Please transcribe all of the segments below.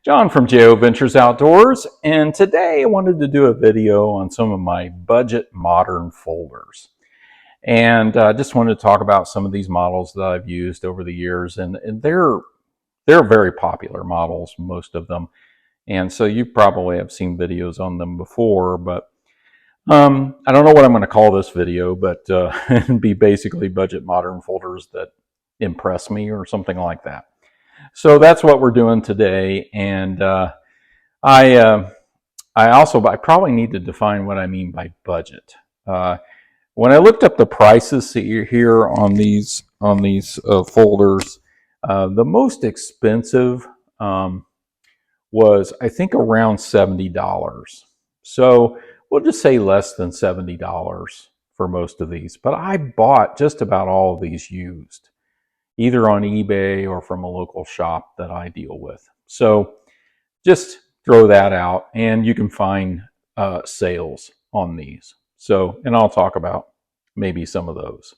John from JO Ventures Outdoors, and today I wanted to do a video on some of my budget modern folders. And I just wanted to talk about some of these models that I've used over the years, and they're very popular models, most of them. And so you probably have seen videos on them before, but I don't know what I'm going to call this video, but it'd be basically budget modern folders that impress me or something like that. So that's what we're doing today, and I probably need to define what I mean by budget. When I looked up the prices here on these folders, the most expensive was I think around $70. So we'll just say less than $70 for most of these. But I bought just about all of these used, either on eBay or from a local shop that I deal with. So just throw that out, and you can find sales on these. So, and I'll talk about maybe some of those.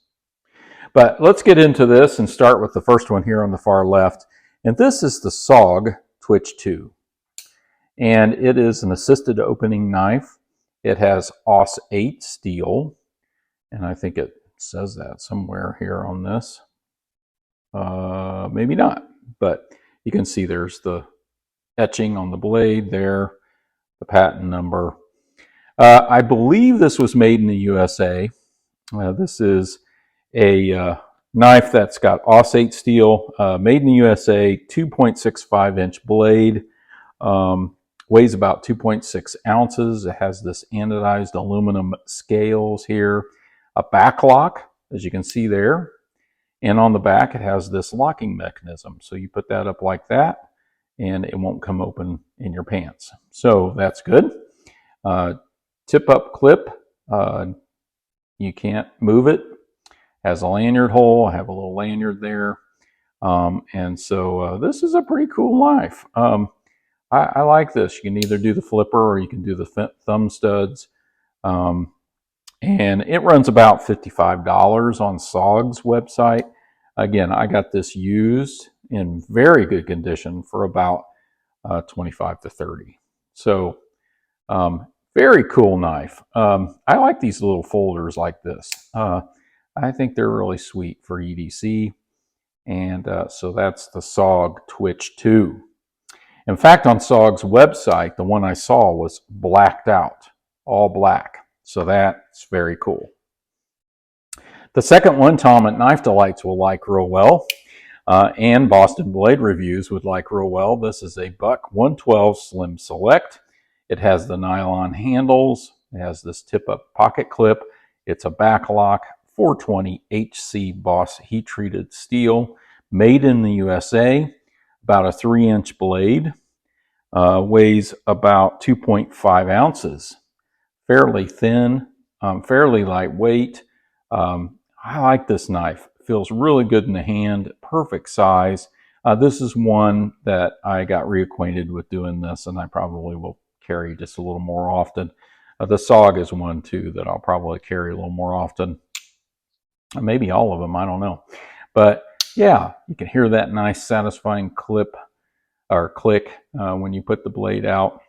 But let's get into this and start with the first one here on the far left. And this is the SOG Twitch 2. And it is an assisted opening knife. It has AUS 8 steel. And I think it says that somewhere here on this. Maybe not, but you can see there's the etching on the blade there, the patent number. I believe this was made in the USA. This is a knife that's got AUS 8 steel, made in the USA, 2.65 inch blade, weighs about 2.6 ounces. It has this anodized aluminum scales here, a back lock, as you can see there. And on the back, it has this locking mechanism. So you put that up like that, and it won't come open in your pants. So that's good. Tip-up clip. You can't move it. Has a lanyard hole. I have a little lanyard there. And so this is a pretty cool knife. I like this. You can either do the flipper or you can do the thumb studs. And it runs about $55 on SOG's website. Again, I got this used in very good condition for about $25 to $30. So very cool knife. I like these little folders like this. I think they're really sweet for EDC. And so that's the SOG Twitch 2. In fact, on SOG's website, the one I saw was blacked out, all black. So that's very cool. The second one, Tom at Knife Delights will like real well, and Boston Blade Reviews would like real well. This is a Buck 112 Slim Select. It has the nylon handles. It has this tip-up pocket clip. It's a back lock, 420 HC Boss heat-treated steel, made in the USA, about a 3-inch blade, weighs about 2.5 ounces. Fairly thin, fairly lightweight. I like this knife. It feels really good in the hand, perfect size. This is one that I got reacquainted with doing this, and I probably will carry just a little more often. The SOG is one too that I'll probably carry a little more often. Maybe all of them, I don't know. But yeah, you can hear that nice satisfying clip or click when you put the blade out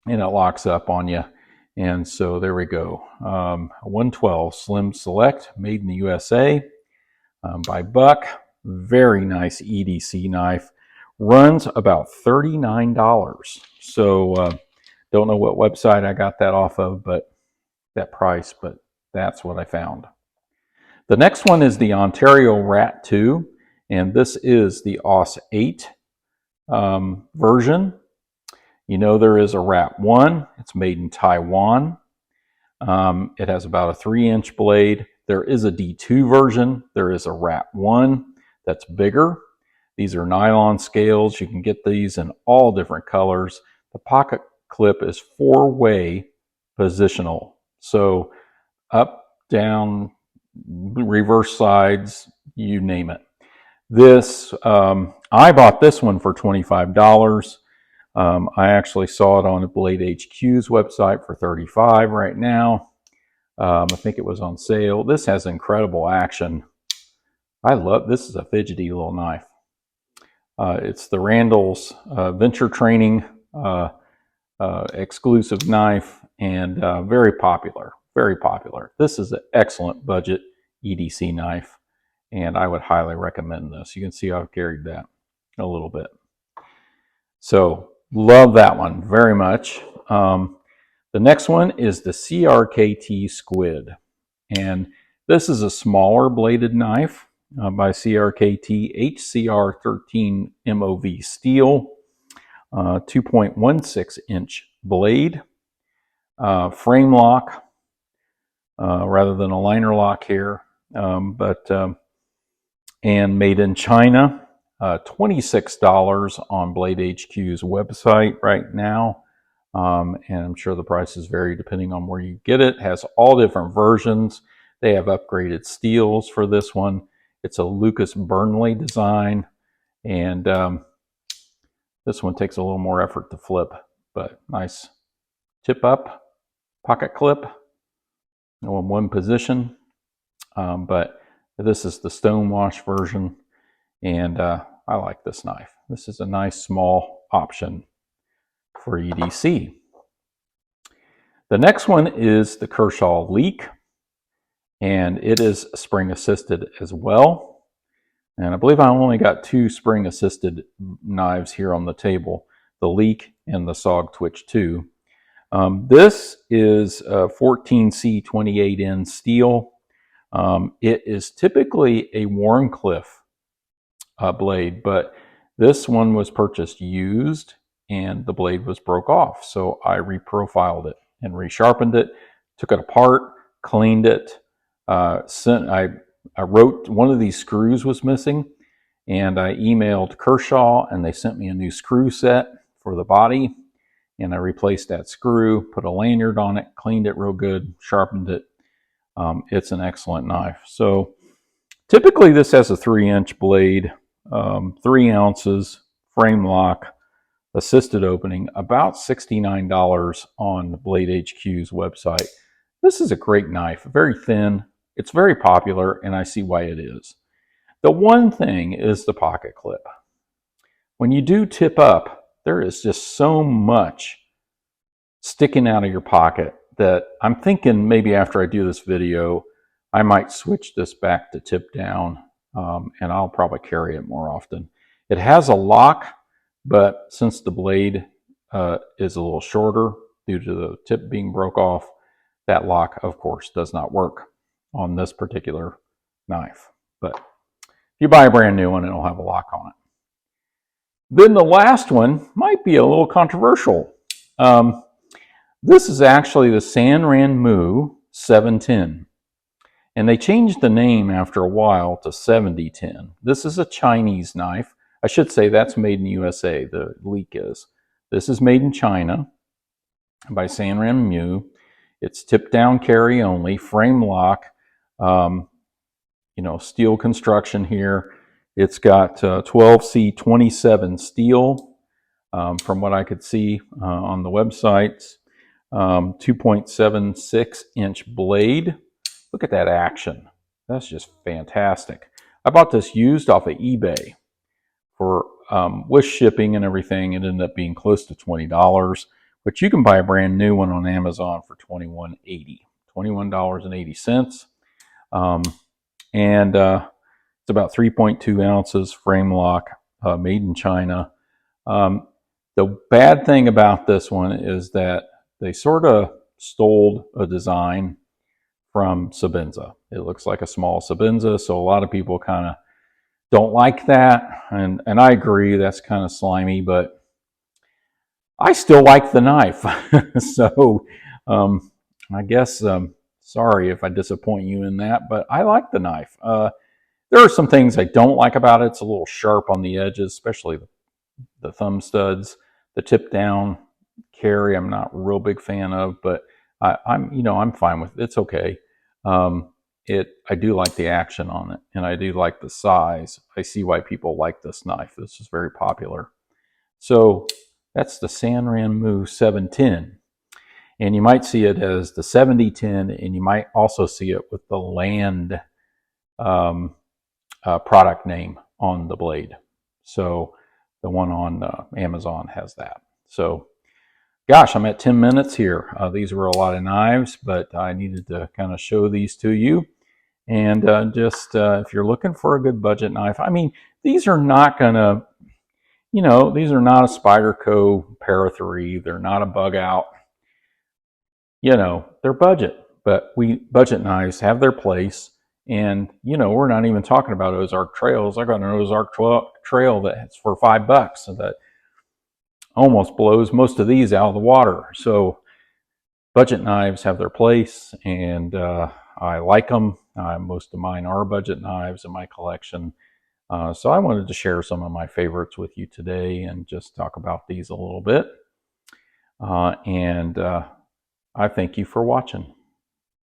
and it locks up on you. And so there we go. 112 Slim Select, made in the USA by Buck. Very nice EDC knife. Runs about $39. So don't know what website I got that off of, but that price, but that's what I found. The next one is the Ontario Rat 2, and this is the AUS 8 version. You know there is a Rat 1. It's made in Taiwan. It has about a 3-inch blade. There is a D2 version. There is a Rat 1 that's bigger. These are nylon scales. You can get these in all different colors. The pocket clip is 4-way positional. So up, down, reverse sides, you name it. This, I bought this one for $25. I actually saw it on Blade HQ's website for $35 right now. I think it was on sale. This has incredible action. I love this. Is a fidgety little knife. It's the Randall's Venture Training exclusive knife, and very popular, very popular. This is an excellent budget EDC knife, and I would highly recommend this. You can see I've carried that a little bit. So love that one very much. The next one is the CRKT Squid, and this is a smaller bladed knife by CRKT, HCR13 MOV steel, 2.16 inch blade, frame lock rather than a liner lock here, and made in China. $26 on Blade HQ's website right now. And I'm sure the prices vary depending on where you get it. Has all different versions. They have upgraded steels for this one. It's a Lucas Burnley design, and this one takes a little more effort to flip, but nice tip up pocket clip in one position. But this is the stonewash version, and I like this knife. This is a nice small option for EDC. The next one is the Kershaw Leak, and it is spring assisted as well. And I believe I only got 2 spring assisted knives here on the table, the Leak and the SOG Twitch 2. This is a 14C28N steel. It is typically a Warncliffe blade, but this one was purchased used and the blade was broke off. So I reprofiled it and resharpened it, took it apart, cleaned it. I wrote one of these screws was missing, and I emailed Kershaw and they sent me a new screw set for the body, and I replaced that screw, put a lanyard on it, cleaned it real good, sharpened it. It's an excellent knife. So typically this has a 3-inch blade, 3 ounces, frame lock, assisted opening, about $69 on Blade HQ's website. This is a great knife, very thin. It's very popular, and I see why it is. The one thing is the pocket clip. When you do tip up, there is just so much sticking out of your pocket that I'm thinking maybe after I do this video, I might switch this back to tip down, and I'll probably carry it more often. It has a lock, but since the blade is a little shorter due to the tip being broke off, that lock, of course, does not work on this particular knife. But if you buy a brand new one, it'll have a lock on it. Then the last one might be a little controversial. This is actually the Sanrun Moo 710. And they changed the name after a while to 7010. This is a Chinese knife. I should say that's made in the USA, the Leak is. This is made in China by Sanrun Moo. It's tip down carry only, frame lock, steel construction here. It's got 12C27 steel from what I could see on the websites. 2.76 inch blade. Look at that action. That's just fantastic. I bought this used off of eBay for with shipping and everything. It ended up being close to $20, but you can buy a brand new one on Amazon for $21.80. $21.80. And it's about 3.2 ounces, frame lock, made in China. The bad thing about this one is that they sort of stole a design from Sebenza. It looks like a small Sebenza, so a lot of people kind of don't like that, and I agree, that's kind of slimy, but I still like the knife. So I guess sorry if I disappoint you in that, but I like the knife. There are some things I don't like about it. It's a little sharp on the edges, especially the thumb studs. The tip down carry I'm not a real big fan of, but I'm fine with it. It's okay. I do like the action on it, and I do like the size. I see why people like this knife. This is very popular. So that's the Sanrun Moo 710. And you might see it as the 7010, and you might also see it with the Land product name on the blade. So The one on Amazon has that. So, gosh, I'm at 10 minutes here. These were a lot of knives, but I needed to kind of show these to you. And just if you're looking for a good budget knife, I mean, these are not going to, these are not a Spyderco Para 3. They're not a bug out. They're budget. But budget knives have their place. And, we're not even talking about Ozark trails. I got an Ozark trail that's for $5 that almost blows most of these out of the water. So budget knives have their place, and I like them. Most of mine are budget knives in my collection. So I wanted to share some of my favorites with you today and just talk about these a little bit. And I thank you for watching.